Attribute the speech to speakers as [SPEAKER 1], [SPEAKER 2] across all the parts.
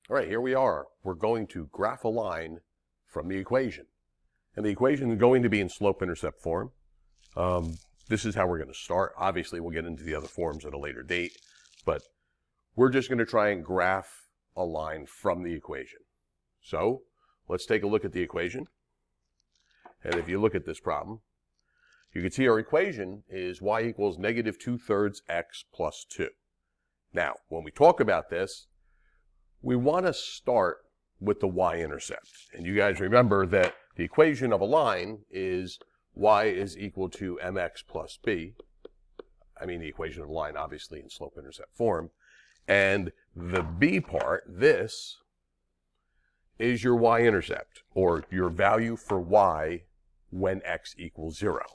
[SPEAKER 1] All right, here we are. We're going to graph a line from the equation. And the equation is going to be in slope intercept form. This is how we're going to start. Obviously, we'll get into the other forms at a later date, but we're just going to try and graph a line from the equation. So let's take a look at the equation. And if you look at this problem, you can see our equation is y equals negative 2/3 x plus 2. Now, when we talk about this, we want to start with the y-intercept. And you guys remember that the equation of a line is y is equal to mx plus b. I mean the equation of a line, obviously, in slope-intercept form. And the b part, this, is your y-intercept, or your value for y when x equals 0.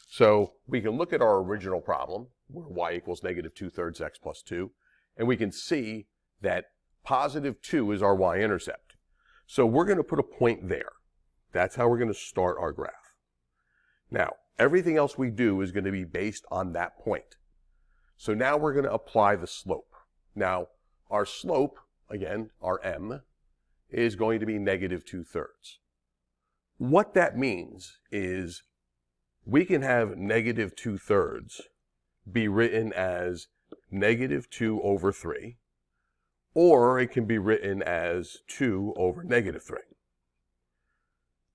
[SPEAKER 1] So we can look at our original problem, where y equals negative 2/3 x plus 2, and we can see that positive 2 is our y-intercept. So we're going to put a point there. That's how we're going to start our graph. Now, everything else we do is going to be based on that point. So now we're going to apply the slope. Now, our slope, again, our m, is going to be negative 2/3. What that means is we can have negative 2/3 be written as negative 2 over 3, or it can be written as 2 over negative 3.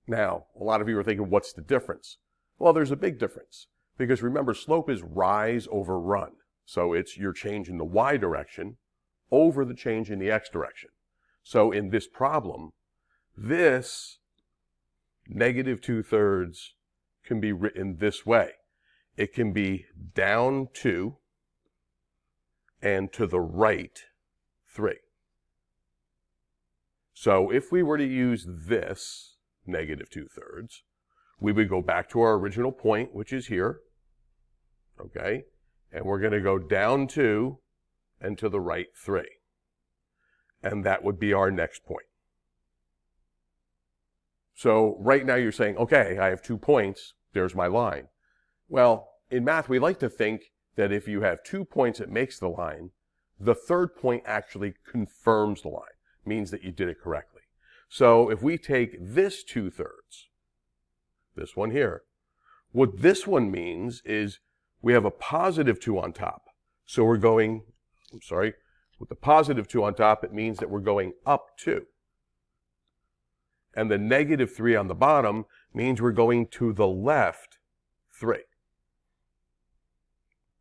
[SPEAKER 1] Now, a lot of you are thinking, what's the difference? Well, there's a big difference, because remember, slope is rise over run. So it's your change in the y direction over the change in the x direction. So in this problem, this negative 2/3 can be written this way. It can be down 2 and to the right 3. So if we were to use this negative 2/3, we would go back to our original point, which is here, okay? And we're going to go down 2 and to the right 3. And that would be our next point. So right now you're saying, okay, I have 2 points, there's my line. Well, in math, we like to think that if you have 2 points, it makes the line. The third point actually confirms the line, means that you did it correctly. So if we take this 2/3, this one here, what this one means is we have a positive 2 on top. So we're going, with the positive 2 on top, it means that we're going up 2. And the negative 3 on the bottom means we're going to the left 3.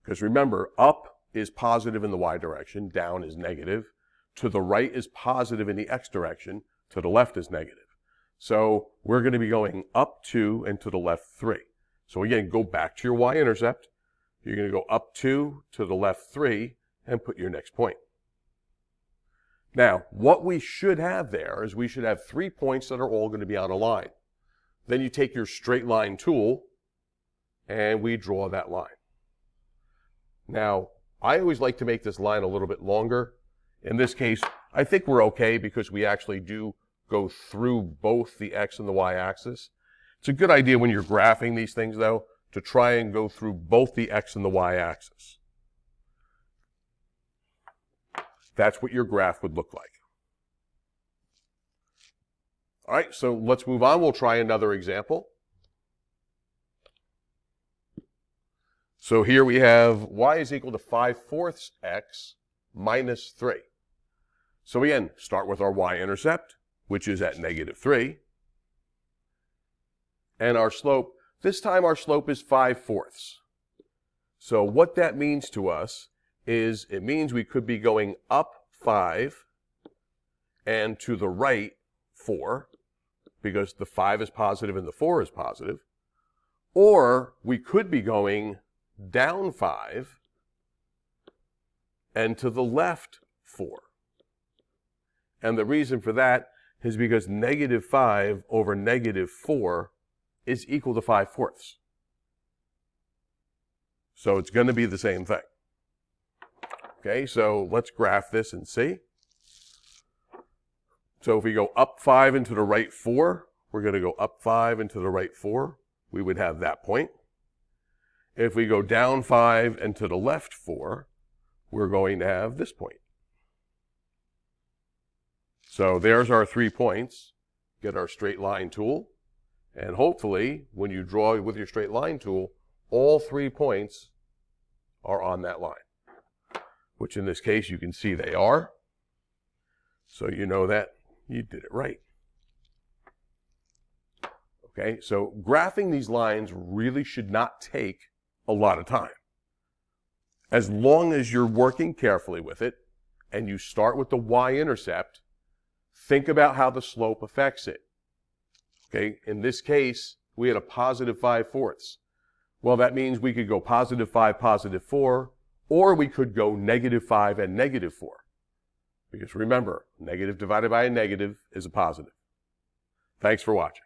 [SPEAKER 1] Because remember, up is positive in the y direction, down is negative. To the right is positive in the x direction, to the left is negative. So we're going to be going up 2 and to the left 3. So again, go back to your y-intercept. You're going to go up 2 to the left 3 and put your next point. Now, what we should have there is we should have 3 points that are all going to be on a line. Then you take your straight line tool and we draw that line. Now, I always like to make this line a little bit longer. In this case, I think we're okay because we actually do go through both the x and the y axis. It's a good idea when you're graphing these things, though, to try and go through both the x and the y axis. That's what your graph would look like. All right, so let's move on. We'll try another example. So here we have y is equal to 5/4 x minus 3. So again, start with our y-intercept, which is at negative 3. And our slope, this time our slope is 5/4. So what that means to us is it means we could be going up 5 and to the right 4, because the 5 is positive and the 4 is positive. Or we could be going down 5 and to the left 4. And the reason for that is because negative 5 over negative 4 is equal to 5/4. So it's going to be the same thing. Okay, so let's graph this and see. So if we go up 5 and to the right 4, we're going to go up 5 and to the right 4. We would have that point. If we go down 5 and to the left 4, we're going to have this point. So there's our 3 points. Get our straight line tool. And hopefully, when you draw with your straight line tool, all 3 points are on that line, which in this case you can see they are. So you know that you did it right. Okay, so graphing these lines really should not take a lot of time. As long as you're working carefully with it and you start with the y-intercept, think about how the slope affects it. Okay, in this case, we had a positive 5/4. Well, that means we could go positive 5, positive 4, or we could go negative 5 and negative 4. Because remember, negative divided by a negative is a positive. Thanks for watching.